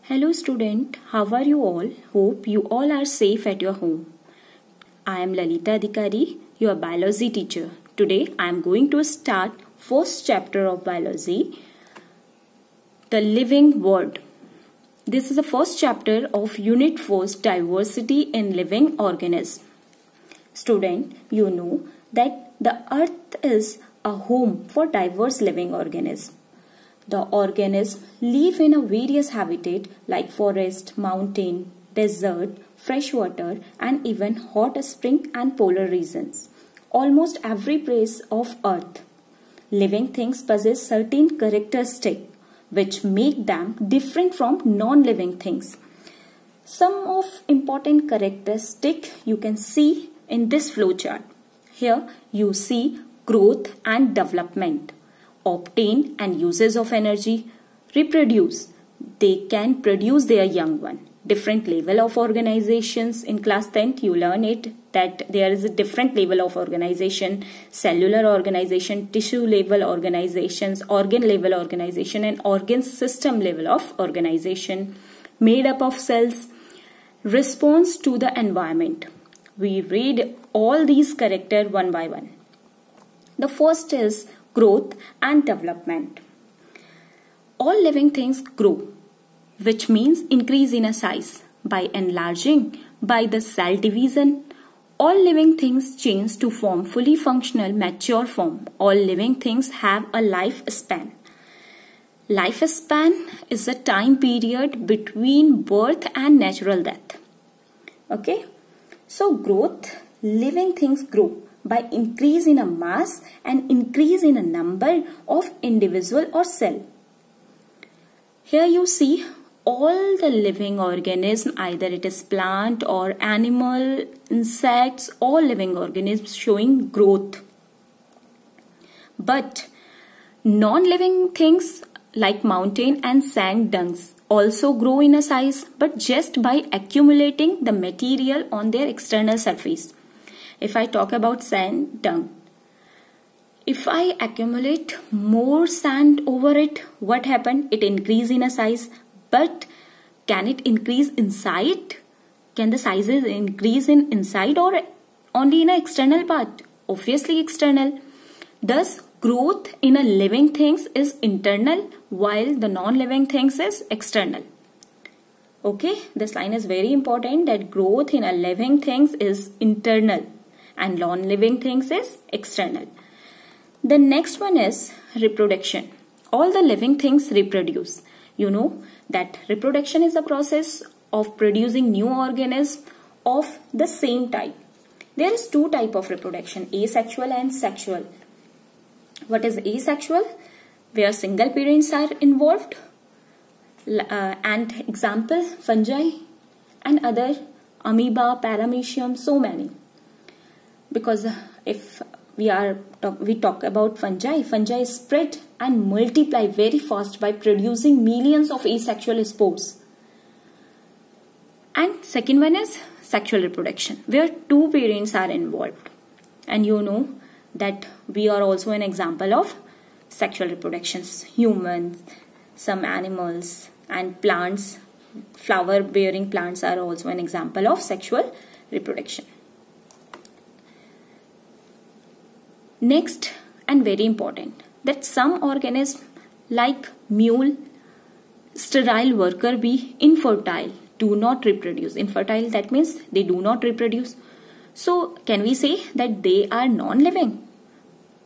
Hello student, how are you all? Hope you all are safe at your home. I am Lalita Adhikari, your biology teacher. Today I am going to start first chapter of biology, the living world. This is the first chapter of Unit 4, Diversity in Living Organisms. Student, you know that the earth is a home for diverse living organisms. The organisms live in a various habitat like forest, mountain, desert, freshwater and even hot spring and polar regions. Almost every place of earth, living things possess certain characteristics which make them different from non-living things. Some of important characteristics you can see in this flowchart. Here you see growth and development, obtain and uses of energy, reproduce. They can produce their young one. Different level of organizations. In class 10th you learn it that there is a different level of organization, cellular organization, tissue level organizations, organ level organization and organ system level of organization, made up of cells, response to the environment. We read all these characters one by one. The first is growth and development. All living things grow, which means increase in a size by enlarging by the cell division. All living things change to form fully functional mature form. All living things have a lifespan. Lifespan is the time period between birth and natural death. Okay, so growth, living things grow by increase in a mass and increase in a number of individual or cell. Here you see all the living organisms, either it is plant or animal, insects, all living organisms showing growth. But non-living things like mountain and sand dungs also grow in a size, but just by accumulating the material on their external surface. If I talk about sand dung, if I accumulate more sand over it, what happened? It increase in a size, but can it increase inside? Can the sizes increase in inside or only in an external part? Obviously external. Thus, growth in a living things is internal while the non-living things is external. Okay, this line is very important that growth in a living things is internal and non-living things is external. The next one is reproduction. All the living things reproduce. You know that reproduction is the process of producing new organisms of the same type. There is two types of reproduction, asexual and sexual. What is asexual? Where single parents are involved. And example, fungi and other amoeba, paramecium, so many. Because if we talk about fungi spread and multiply very fast by producing millions of asexual spores. And second one is sexual reproduction, where two parents are involved. And you know that we are also an example of sexual reproductions. Humans, some animals and plants, flower bearing plants are also an example of sexual reproduction. Next, and very important, that some organisms like mule, sterile worker bee, infertile, do not reproduce. Infertile, that means they do not reproduce. So, can we say that they are non-living?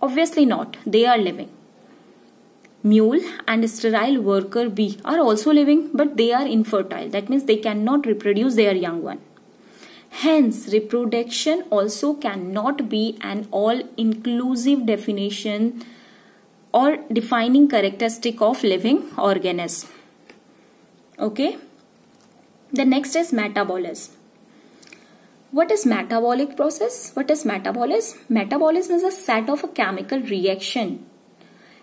Obviously not. They are living. Mule and sterile worker bee are also living, but they are infertile. That means they cannot reproduce their young one. Hence, reproduction also cannot be an all-inclusive definition or defining characteristic of living organism. Okay. The next is metabolism. What is metabolic process? What is metabolism? Metabolism is a set of a chemical reaction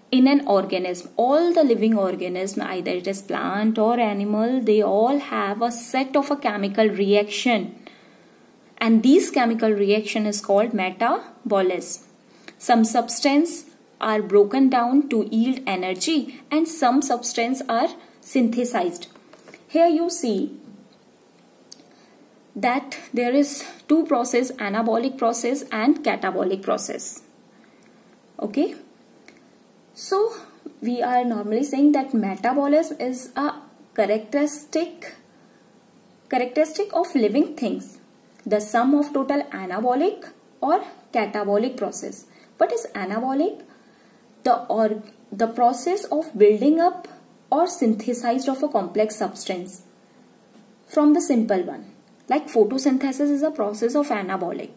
in an organism. All the living organisms, either it is plant or animal, they all have a set of a chemical reaction. And this chemical reaction is called metabolism. Some substances are broken down to yield energy and some substances are synthesized. Here you see that there is two process, anabolic process and catabolic process. Okay, so we are normally saying that metabolism is a characteristic of living things, the sum of total anabolic or catabolic process. What is anabolic? The process of building up or synthesized of a complex substance from the simple one. Like photosynthesis is a process of anabolic.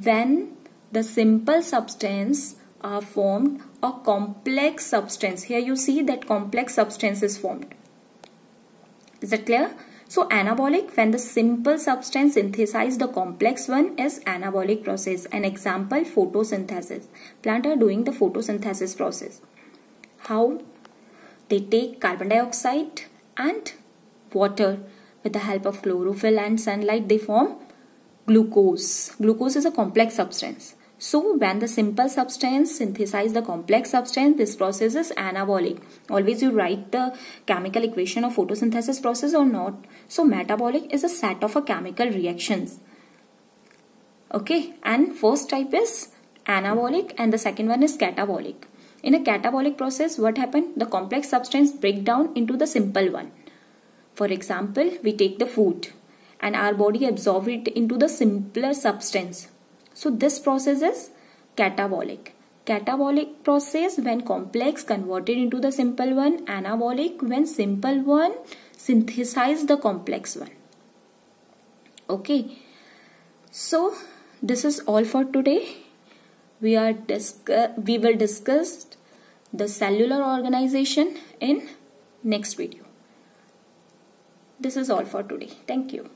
When the simple substance are formed, a complex substance. Here you see that complex substance is formed. Is that clear? So anabolic, when the simple substance synthesize the complex one, is anabolic process. An example, photosynthesis. Plants are doing the photosynthesis process. How? They take carbon dioxide and water. With the help of chlorophyll and sunlight, they form glucose. Glucose is a complex substance. So when the simple substance synthesize the complex substance, this process is anabolic. Always you write the chemical equation of photosynthesis process or not. So metabolic is a set of a chemical reactions. Okay, and first type is anabolic and the second one is catabolic. In a catabolic process, what happened? The complex substance break down into the simple one. For example, we take the food and our body absorb it into the simpler substance. So this process is catabolic. Catabolic process when complex converted into the simple one. Anabolic when simple one synthesize the complex one. Okay. So this is all for today. We will discuss the cellular organization in next video. This is all for today. Thank you.